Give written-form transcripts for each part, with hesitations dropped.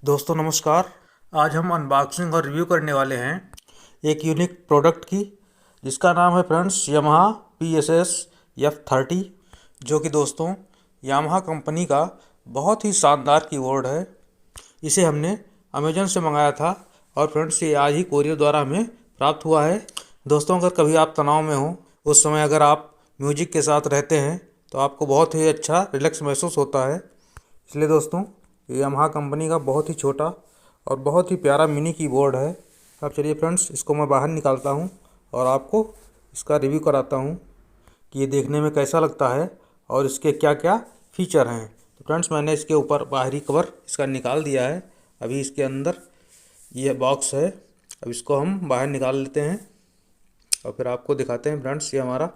दोस्तों नमस्कार। आज हम अनबॉक्सिंग और रिव्यू करने वाले हैं एक यूनिक प्रोडक्ट की, जिसका नाम है फ्रेंड्स यामाहा PSS F30, जो कि दोस्तों यामाहा कंपनी का बहुत ही शानदार कीबोर्ड है। इसे हमने अमेजन से मंगाया था और फ्रेंड्स ये आज ही कोरियर द्वारा हमें प्राप्त हुआ है। दोस्तों अगर कभी आप तनाव में हो, उस समय अगर आप म्यूजिक के साथ रहते हैं तो आपको बहुत ही अच्छा रिलैक्स महसूस होता है। इसलिए दोस्तों ये यामाहा कंपनी का बहुत ही छोटा और बहुत ही प्यारा मिनी कीबोर्ड है। अब चलिए फ्रेंड्स इसको मैं बाहर निकालता हूँ और आपको इसका रिव्यू कराता हूँ कि ये देखने में कैसा लगता है और इसके क्या क्या फीचर हैं। तो फ्रेंड्स मैंने इसके ऊपर बाहरी कवर इसका निकाल दिया है। अभी इसके अंदर ये बॉक्स है। अब इसको हम बाहर निकाल लेते हैं और फिर आपको दिखाते हैं। फ्रेंड्स ये हमारा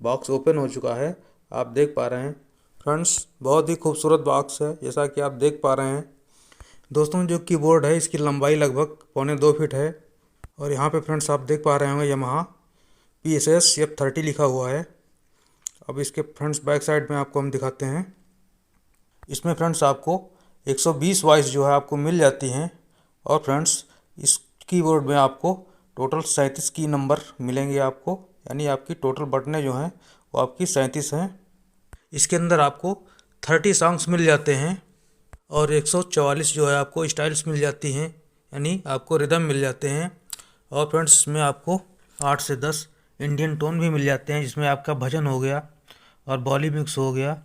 बॉक्स ओपन हो चुका है, आप देख पा रहे हैं। फ्रेंड्स बहुत ही खूबसूरत बॉक्स है, जैसा कि आप देख पा रहे हैं। दोस्तों जो कीबोर्ड है इसकी लंबाई लगभग 1.25 फीट है और यहाँ पे फ्रेंड्स आप देख पा रहे होंगे यामाहा PSS F30 लिखा हुआ है। अब इसके फ्रेंड्स बैक साइड में आपको हम दिखाते हैं। इसमें फ्रेंड्स आपको 120 वॉइस जो है आपको मिल जाती हैं और फ्रेंड्स इस कीबोर्ड में आपको टोटल 37 की नंबर मिलेंगे आपको, यानी आपकी टोटल बटनें जो हैं वो आपकी 37 हैं। इसके अंदर आपको 30 सॉन्ग्स मिल जाते हैं और 144 जो है आपको स्टाइल्स मिल जाती हैं, यानी आपको रिदम मिल जाते हैं। और फ्रेंड्स इसमें आपको 8 से 10 इंडियन टोन भी मिल जाते हैं, जिसमें आपका भजन हो गया और बॉली मिक्स हो गया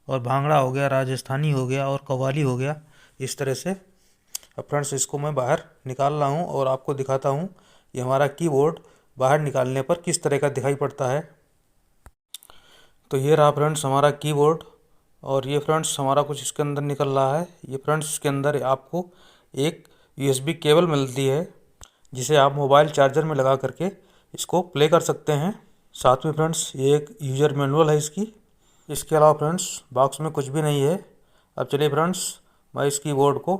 और भांगड़ा हो गया, राजस्थानी हो गया और कव्वाली हो गया, इस तरह से। अब फ्रेंड्स इसको मैं बाहर निकाल रहा हूँ और आपको दिखाता हूँ कि हमारा कीबोर्ड बाहर निकालने पर किस तरह का दिखाई पड़ता है। तो ये रहा फ्रेंड्स हमारा कीबोर्ड और ये फ्रेंड्स हमारा कुछ इसके अंदर निकल रहा है। ये फ्रेंड्स इसके अंदर आपको एक USB केबल मिलती है, जिसे आप मोबाइल चार्जर में लगा करके इसको प्ले कर सकते हैं। साथ में फ्रेंड्स ये एक यूज़र मैनुअल है इसकी। इसके अलावा फ्रेंड्स बॉक्स में कुछ भी नहीं है। अब चलिए फ्रेंड्स मैं इस कीबोर्ड को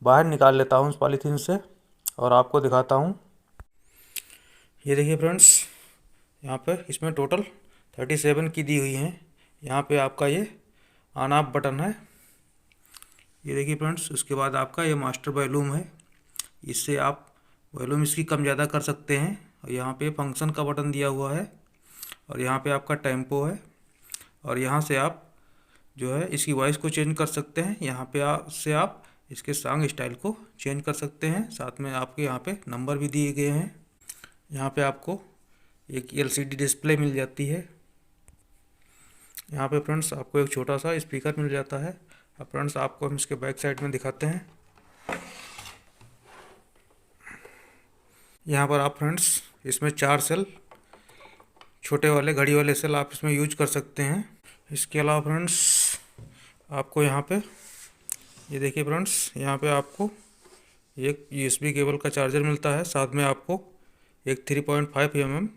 बाहर निकाल लेता हूँ इस पॉलीथीन से और आपको दिखाता हूँ। ये देखिए फ्रेंड्स यहाँ पर इसमें टोटल 37 की दी हुई हैं। यहाँ पे आपका ये ऑन ऑफ बटन है, ये देखिए फ्रेंड्स। उसके बाद आपका ये मास्टर वॉल्यूम है, इससे आप वॉल्यूम इसकी कम ज़्यादा कर सकते हैं। और यहाँ पे फंक्शन का बटन दिया हुआ है और यहाँ पे आपका टेम्पो है और यहाँ से आप जो है इसकी वॉइस को चेंज कर सकते हैं। यहाँ पे आप इसके सॉन्ग स्टाइल को चेंज कर सकते हैं। साथ में आपके यहाँ पे नंबर भी दिए गए हैं। यहाँ पे आपको एक LCD डिस्प्ले मिल जाती है। यहाँ पे फ्रेंड्स आपको एक छोटा सा स्पीकर मिल जाता है। अब फ्रेंड्स आपको हम इसके बैक साइड में दिखाते हैं। यहाँ पर आप फ्रेंड्स इसमें 4 सेल, छोटे वाले घड़ी वाले सेल आप इसमें यूज कर सकते हैं। इसके अलावा फ्रेंड्स आपको यहाँ पे ये देखिए फ्रेंड्स, यहाँ पे आपको एक USB केबल का चार्जर मिलता है। साथ में आपको एक 3.5 mm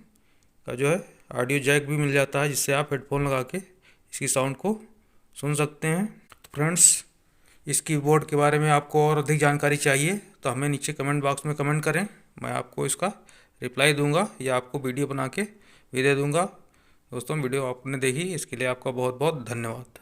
का जो है ऑडियो जैक भी मिल जाता है, जिससे आप हेडफोन लगा के इसकी साउंड को सुन सकते हैं। तो फ्रेंड्स इस कीबोर्ड के बारे में आपको और अधिक जानकारी चाहिए तो हमें नीचे कमेंट बॉक्स में कमेंट करें, मैं आपको इसका रिप्लाई दूंगा या आपको वीडियो बना के भी दे दूंगा। दोस्तों वीडियो आपने देखी इसके लिए आपका बहुत बहुत धन्यवाद।